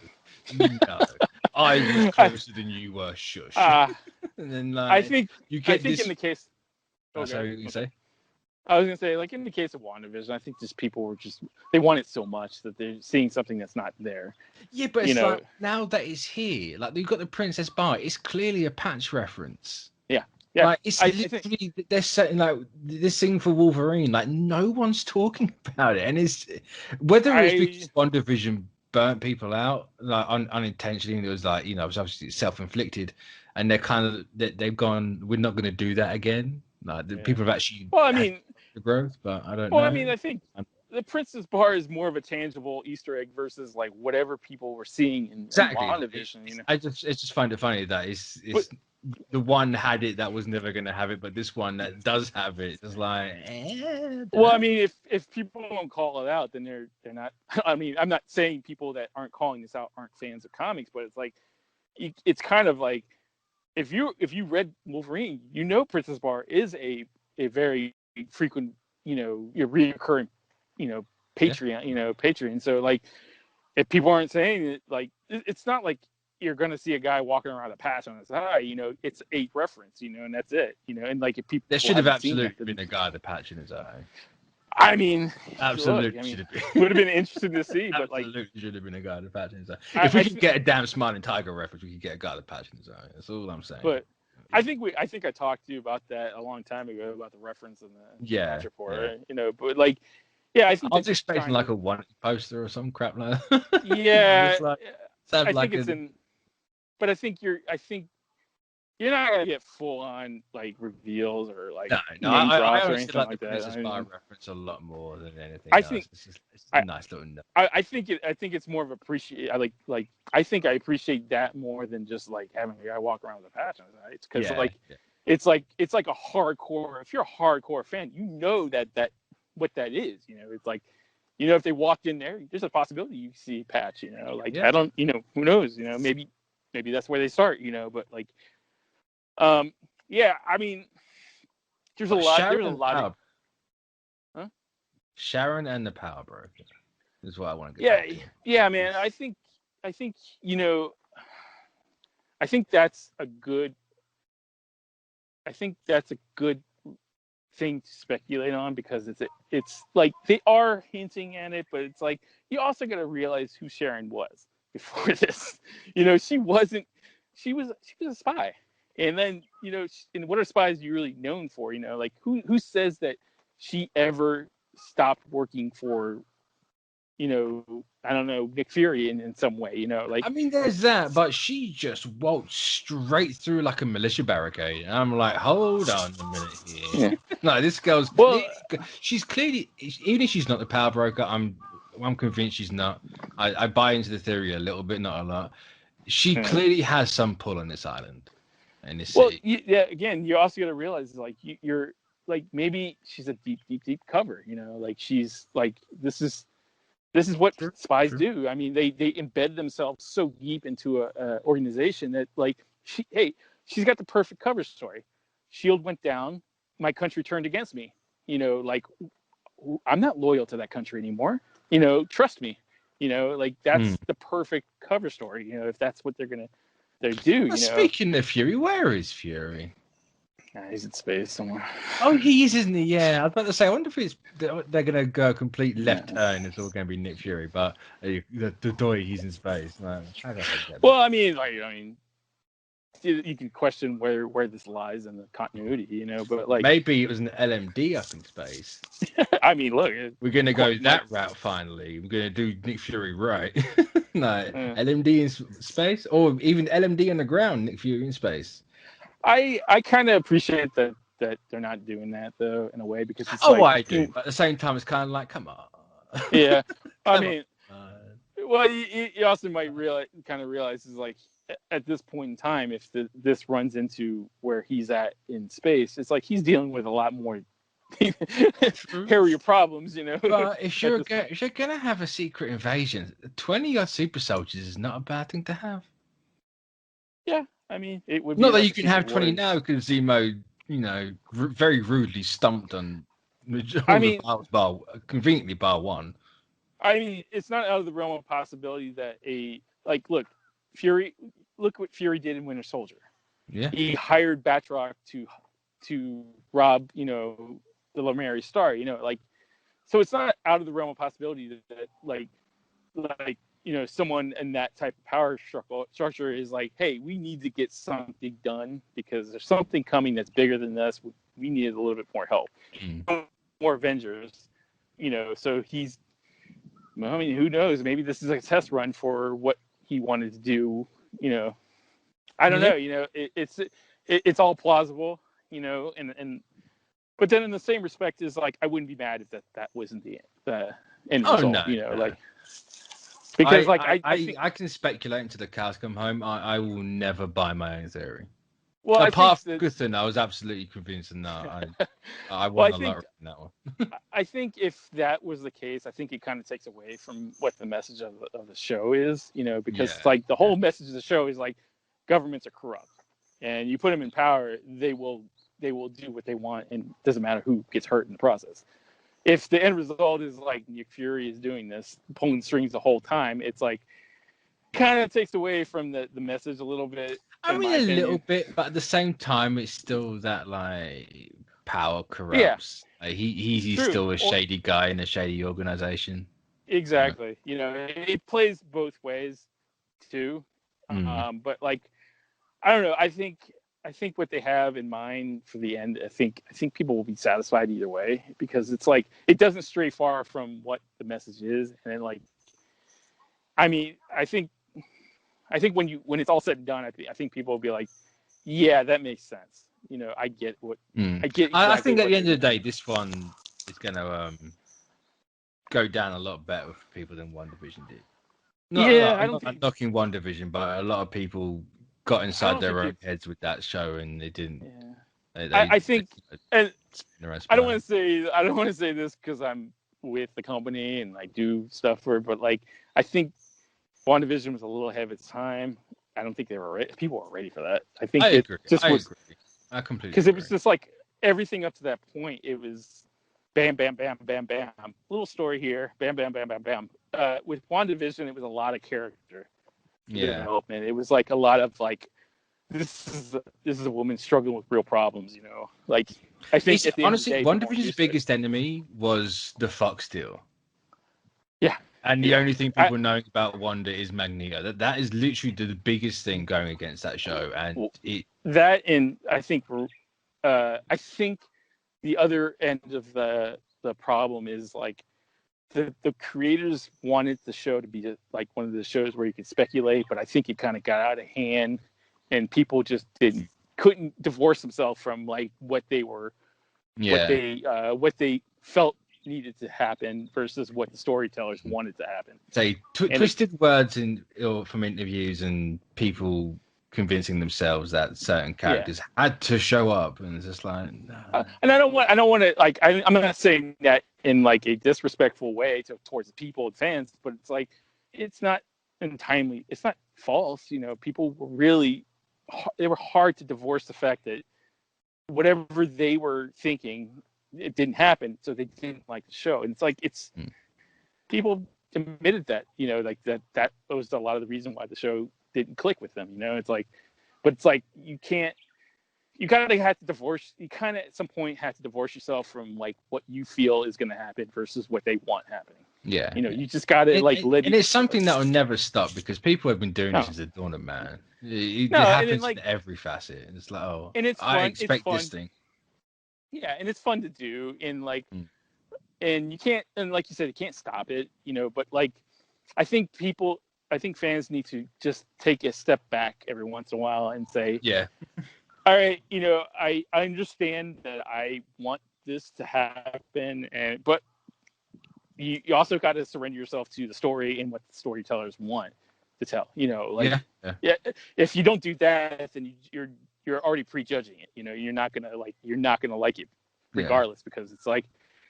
I was closer than you were, shush. And then like,
I think in the case...
sorry, what you say?
I was going to say, like, in the case of WandaVision, I think just people were they want it so much that they're seeing something that's not there.
Yeah, but it's like, now that it's here, like, you've got the Princess Bar, it's clearly a patch reference.
Yeah.
Like, it's literally, they're setting, like, this thing for Wolverine, like, no one's talking about it. And it's, whether it's because WandaVision burnt people out, like, unintentionally, and it was like, it was obviously self-inflicted, and they're kind of, they've gone, we're not going to do that again. Like, the people have actually...
Well, I mean...
the growth, but I don't know.
Well, I mean, I think the Princess Bar is more of a tangible Easter egg versus like whatever people were seeing in WandaVision.
I just find it funny that it's the one had it that was never going to have it, but this one that does have it is like.
Well, I mean, if people don't call it out, then they're not. I mean, I'm not saying people that aren't calling this out aren't fans of comics, but it's like it's kind of like if you read Wolverine, Princess Bar is a very frequent, your reoccurring, Patreon, Patreon. So like, if people aren't saying it, like, it's not like you're going to see a guy walking around with a patch on his eye, it's a reference, and that's it, and like if people
there should have absolutely been a guy with a patch in his eye.
I mean,
absolutely
should have been. Would have been interesting to see, but
absolutely should have been a guy with a patch in his eye. If we could get a damn Smiling Tiger reference, we could get a guy with a patch in his eye. That's all I'm saying.
But I think I talked to you about that a long time ago about the reference in the match report, right? But like, I think
I was expecting like a one poster or some crap like that.
I think it's in. But I think you're not gonna get full on like reveals or like name drops or anything like that.
I reference a lot more than anything. I think it's a nice little note.
I think it's more of appreciate. I think I appreciate that more than just like having a guy walk around with a patch on his eye. It's because it's like a hardcore. If you're a hardcore fan, that what that is. It's like, if they walked in there, there's a possibility you see a patch. I don't. Who knows? Maybe that's where they start. But like. I mean, there's a lot of. Huh?
Sharon and the Power Broker is what I want to
get. Yeah, man. I think that's a good. I think that's a good thing to speculate on because it's like they are hinting at it, but it's like you also got to realize who Sharon was before this. She was a spy. And then, and what are spies you really known for? Like who says that she ever stopped working for, I don't know, Nick Fury in some way, like. I
mean, there's that, but she just walked straight through like a militia barricade. And I'm like, hold on a minute here. No, this girl's she's clearly, even if she's not the Power Broker, I'm convinced she's not. I buy into the theory a little bit, not a lot. She clearly has some pull on this island.
Again, you also got to realize, like, you're like, maybe she's a deep cover, like she's like, this is what spies do. I mean, they embed themselves so deep into a organization that, like, she's got the perfect cover story. SHIELD went down, my country turned against me, like, I'm not loyal to that country anymore, trust me, like, that's the perfect cover story, if that's what they do.
Speaking of Fury, where is Fury?
He's in space somewhere.
Oh, he is, isn't he? Yeah, I was about to say, I wonder if they're going to go a complete left turn. It's all going to be Nick Fury, but the doy, he's in space. No,
well, I mean, you can question where this lies in the continuity, but like
maybe it was an LMD up in space.
I mean, look,
we're going to go that route finally. We're going to do Nick Fury right. No, LMD in space, or even LMD on the ground, Nick Fury in space.
I kind of appreciate that they're not doing that though, in a way, because it's
I do. But at the same time, it's kind of like, come on.
Yeah, I mean, well, you also might realize is like, at this point in time, if this runs into where he's at in space, it's like he's dealing with a lot more hairier problems,
But if you're gonna have a secret invasion, 20 super soldiers is not a bad thing to have.
Yeah, I mean, it would.
Not that you can have 20 now, because Zemo, very rudely stumped on. Conveniently bar one.
I mean, it's not out of the realm of possibility that look what Fury did in Winter Soldier.
Yeah,
he hired Batroc to rob, the Lemari Star, so it's not out of the realm of possibility that someone in that type of power structure is like, hey, we need to get something done because there's something coming that's bigger than us. We need a little bit more help, more Avengers, so he's, I mean, who knows? Maybe this is a test run for what he wanted to do. I don't know. It's all plausible. And but then in the same respect is like, I wouldn't be mad if that wasn't the end result. No. Because
I can speculate until the cows come home. I will never buy my own theory.
Well,
apart from Guthun, I was absolutely convinced in that. I wasn't in that one.
I think if that was the case, I think it kind of takes away from what the message of the show is, because like the whole message of the show is like, governments are corrupt, and you put them in power, they will do what they want, and it doesn't matter who gets hurt in the process. If the end result is like Nick Fury is doing this, pulling strings the whole time, it's like, kind of takes away from the message a little bit.
I mean, a little bit, but at the same time, it's still that like power corrupts. Yeah. Like, he's still a shady guy in a shady organization.
Exactly. You know, it plays both ways too. But like, I don't know. I think what they have in mind for the end, I think people will be satisfied either way, because it's like it doesn't stray far from what the message is, and then like, I mean, I think when it's all said and done, I think people will be like, yeah, that makes sense. You know, I get what I get. Exactly.
I think at the end of the day, this one is going to go down a lot better for people than WandaVision did. I'm not knocking WandaVision, but a lot of people got inside their own heads with that show, and they didn't.
Yeah. I think, and I don't want to say this because I'm with the company and I do stuff for it, but like, I think WandaVision was a little ahead of its time. I don't think people were ready for that. I think I agree.
I completely
because it was just like everything up to that point. It was bam, bam, bam, bam, bam. Little story here, bam, bam, bam, bam, bam. With WandaVision, it was a lot of character development. It was like a lot of like, this is a woman struggling with real problems. You know, like I think
honestly, WandaVision's biggest enemy was the Fox deal.
Yeah.
And the only thing people know about Wanda is Magneto. That is literally the biggest thing going against that show. And
I think the other end of the problem is like the creators wanted the show to be like one of the shows where you could speculate, but I think it kind of got out of hand, and people just couldn't divorce themselves from like what they were, what they felt needed to happen versus what the storytellers wanted to happen.
Twisted words from interviews and people convincing themselves that certain characters had to show up, and it's just like, nah.
And I don't want to like, I'm not saying that in like a disrespectful way towards the people and fans, but it's like, it's not untimely. It's not false. You know, people were they were hard to divorce the fact that whatever they were thinking, it didn't happen, so they didn't like the show. And it's like, people admitted that, you know, like that was a lot of the reason why the show didn't click with them, you know. It's like, but it's like, you kind of at some point have to divorce yourself from like what you feel is going to happen versus what they want happening.
Yeah,
you know, you just got to
and it's something that will never stop, because people have been doing this since the dawn of man. It happens in every facet, and it's like, and it's fun. I expect this thing.
Yeah, and it's fun to do, and like, and you can't, and like you said, you can't stop it, you know. But like, I think fans need to just take a step back every once in a while and say, all right, you know, I understand that I want this to happen, but you also got to surrender yourself to the story and what the storytellers want to tell. You know, like, if you don't do that, then you're already prejudging it. You know, you're not gonna like it regardless, because it's like,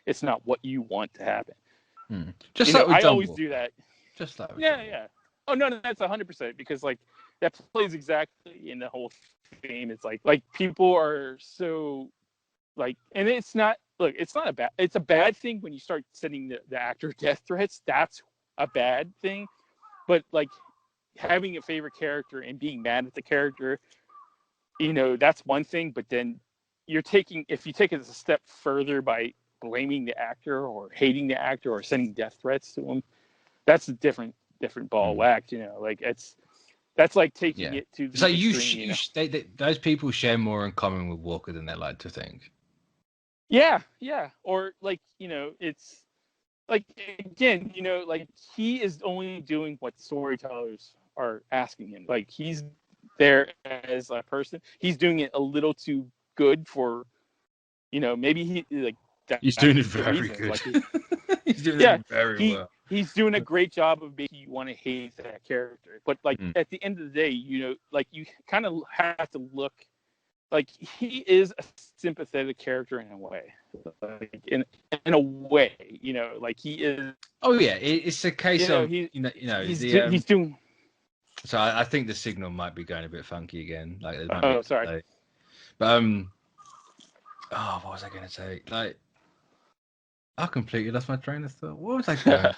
it's not what you want to happen.
Just like
I always do that.
Just like
Oh no, that's 100%, because like that plays exactly in the whole theme. It's like people are so like, and it's a bad thing when you start sending the actor death threats. That's a bad thing. But like, having a favorite character and being mad at the character, you know, that's one thing. But then if you take it a step further by blaming the actor or hating the actor or sending death threats to him, that's a different ball of wax. You know, like that's like taking it to the extreme,
those people share more in common with Walker than they like to think.
Yeah. Or like, you know, it's like, again, you know, like, he is only doing what storytellers are asking him. Like, he's there as a person. He's doing it a little too good for, you know, maybe
he's doing it very good.
Like,
he's doing it very well.
He's doing a great job of making you want to hate that character. But like, at the end of the day, you know, like, you kind of have to look, like, he is a sympathetic character in a way, like, in a way, you know, like, he is.
Oh yeah, it's a case of he's
doing.
So I think the signal might be going a bit funky again. Like,
sorry.
But what was I going to say? Like, I completely lost my train of thought. What was I going?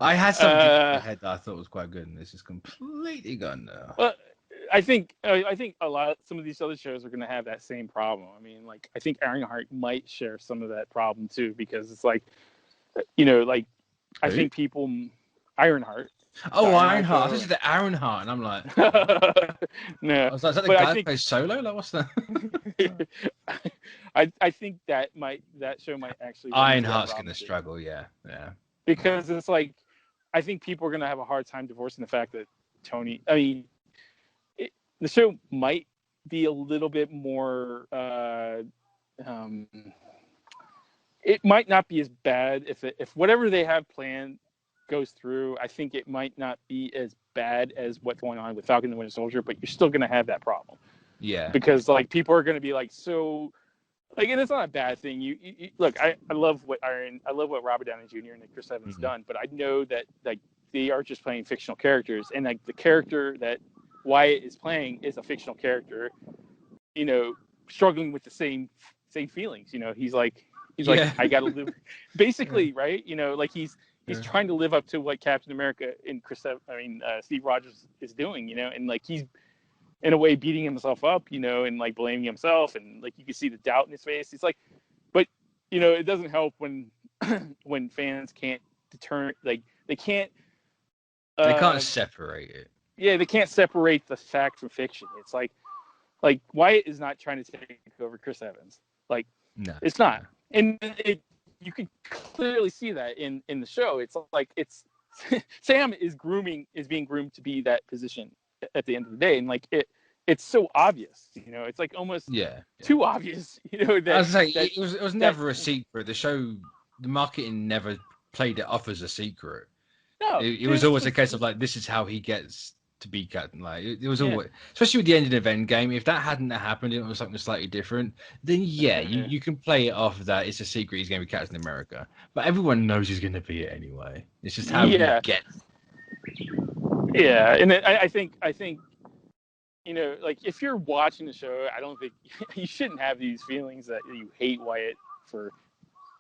I had something in my head that I thought was quite good, and this is completely gone now.
Well, I think some of these other shows are going to have that same problem. I mean, like, I think Ironheart might share some of that problem too, because it's like, like, I think people Ironheart.
Oh, Ironheart! This is the Ironheart, and I'm like,
no.
I was like, is that the guy that plays Solo? Like, what's that?
I think that show might actually.
Ironheart's going to struggle, yeah.
Because it's like, I think people are going to have a hard time divorcing the fact that Tony. I mean, the show might be a little bit more. It might not be as bad if whatever they have planned goes through. I think it might not be as bad as what's going on with Falcon and the Winter Soldier, but you're still going to have that problem.
Yeah.
Because like people are going to be like, so, like, and it's not a bad thing. You look, I love what Robert Downey Jr. and Chris Evans done, but I know that like they are just playing fictional characters, and like the character that Wyatt is playing is a fictional character, struggling with the same feelings. He's like I gotta live, basically, right? Like he's trying to live up to what Captain America and Steve Rogers is doing, and like he's in a way beating himself up, and like blaming himself, and like you can see the doubt in his face. It's like, but it doesn't help when when fans can't determine, like they can't
separate it.
Yeah, they can't separate the fact from fiction. It's like Wyatt is not trying to take over Chris Evans. Like, no, it's not. And you can clearly see that in the show. It's like Sam is being groomed to be that position at the end of the day, and like it's so obvious. It's like almost too obvious. That
I was saying it was never a secret. The show, the marketing never played it off as a secret.
No,
it was always a case of like, this is how he gets to be Captain. Like it was always, especially with the ending of Endgame. If that hadn't happened, it was something slightly different. Then you can play it off that it's a secret. He's going to be Captain America, but everyone knows he's going to be it anyway. It's just how you get.
Yeah, and I think like if you're watching the show, I don't think you shouldn't have these feelings that you hate Wyatt for.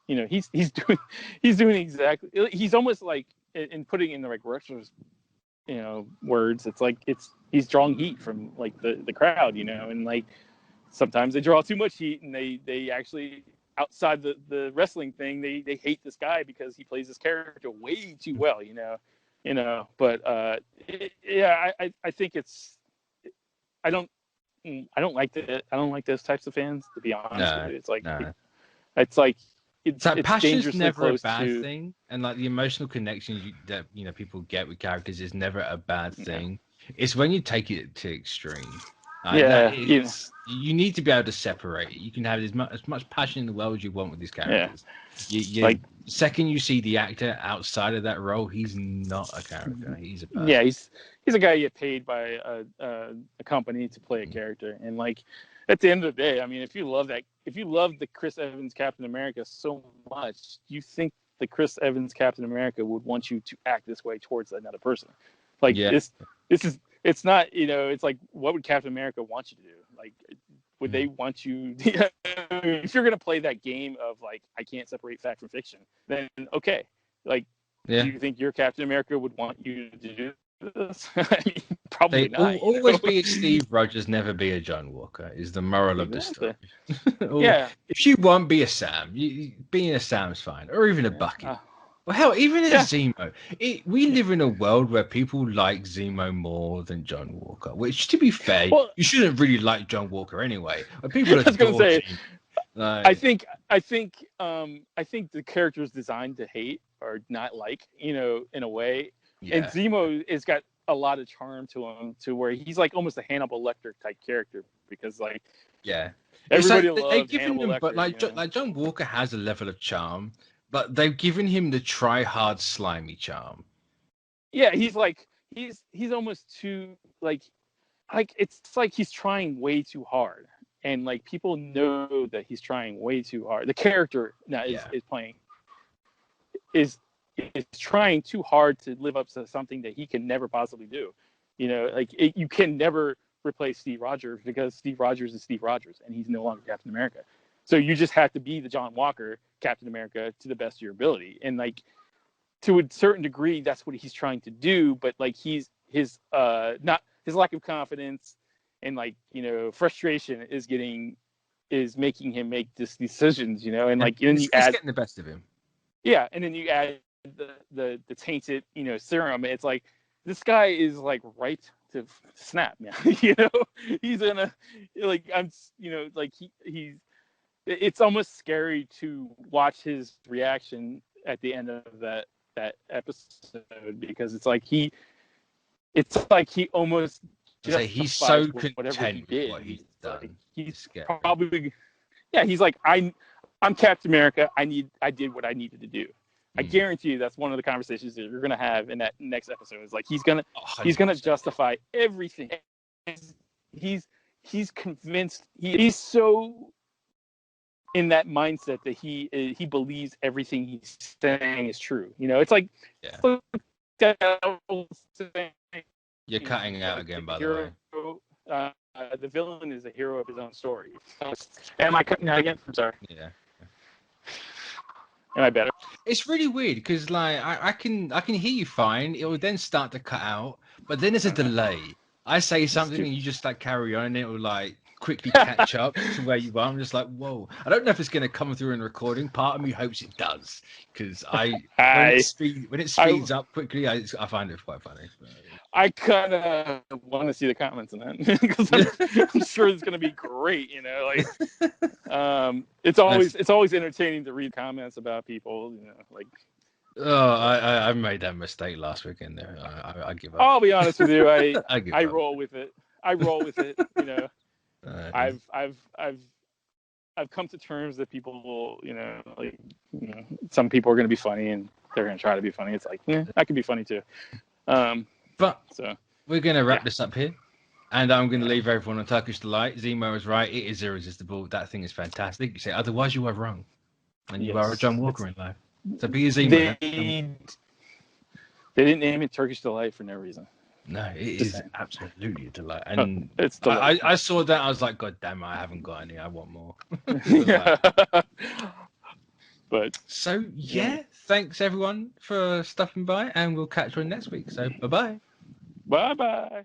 He's doing exactly. He's almost like, in putting in the right wrestlers, words, it's like he's drawing heat from like the crowd, and like sometimes they draw too much heat, and they actually, outside the wrestling thing, they hate this guy because he plays this character way too well, but I think I don't like those types of fans, to be honest with you. It's like
passion's never a bad thing, and like the emotional connection that people get with characters is never a bad thing. It's when you take it to extreme. You need to be able to separate it. You can have as much passion in the world as you want with these characters. Like, second you see the actor outside of that role, he's not a character. He's a person.
Yeah, he's a guy you get paid by a company to play a character, and like at the end of the day, I mean, if you love the Chris Evans Captain America so much, you think the Chris Evans Captain America would want you to act this way towards another person. Like it's not, it's like, what would Captain America want you to do? Like, would they want you, if you're going to play that game of like, I can't separate fact from fiction, then okay. Like, do you think your Captain America would want you to do this? I mean, probably not.
Always be a Steve Rogers, never be a John Walker is the moral of the story. If you want, be a Sam. Being a Sam's fine, or even a Bucky. Well, hell, even a Zemo. We live in a world where people like Zemo more than John Walker, which, to be fair, you shouldn't really like John Walker anyway. People are going to say,
I think the character's designed to hate or not like, in a way. Yeah. And Zemo has got a lot of charm to him, to where he's like almost a Hannibal Lecter type character, because everybody loves Hannibal Lecter.
But like John Walker has a level of charm, but they've given him the try-hard, slimy charm.
Yeah, he's almost too like it's like he's trying way too hard, and like people know that he's trying way too hard. The character now is playing is trying too hard to live up to something that he can never possibly do. You can never replace Steve Rogers, because Steve Rogers is Steve Rogers, and he's no longer Captain America. So you just have to be the John Walker Captain America to the best of your ability. And like, to a certain degree, that's what he's trying to do. But like his lack of confidence and like, you know, frustration is making him make these decisions, you know, and like then you add
getting the best of him.
Yeah, and then you add the tainted, you know, serum. It's like this guy is like ripe to snap now. You know, he's gonna like he's. It's almost scary to watch his reaction at the end of that episode, because it's like he almost
he's so content
with
what he's done.
Like, he's probably he's like, I'm Captain America. I did what I needed to do. I guarantee you that's one of the conversations that you're gonna have in that next episode. Is like he's gonna justify everything. He's convinced. He's so in that mindset that he believes everything he's saying is true. You know, it's like
you're cutting out again, by the way.
The villain is a hero of his own story. Am I cutting out again? I'm sorry.
Yeah.
Am I better?
It's really weird because like I can hear you fine. It will then start to cut out, but then there's a delay. I say something and you just like carry on, and it will like quickly catch up to where you are. I'm just like, whoa. I don't know if it's going to come through in recording. Part of me hopes it does, because when it speeds up quickly, I find it quite funny.
I kind of want to see the comments on that, because I'm sure it's going to be great. You know, like it's always entertaining to read comments about people. You know, like.
Oh, I made that mistake last weekend there. I give up.
I'll be honest with you. I roll with it. You know. I've come to terms that people will, you know, like, you know, some people are going to be funny and they're going to try to be funny. It's like, I can be funny too.
But we're going to wrap this up here, and I'm going to leave everyone on Turkish Delight. Zemo is right. It is irresistible. That thing is fantastic. You say otherwise, you are wrong, and you are a John Walker in life. So be a Zemo.
They didn't name it Turkish Delight for no reason.
No, it is absolutely a delight. And
it's
I saw that. I was like, God damn it, I haven't got any. I want more.
But
so, thanks everyone for stopping by, and we'll catch you next week. So, bye-bye.
Bye-bye.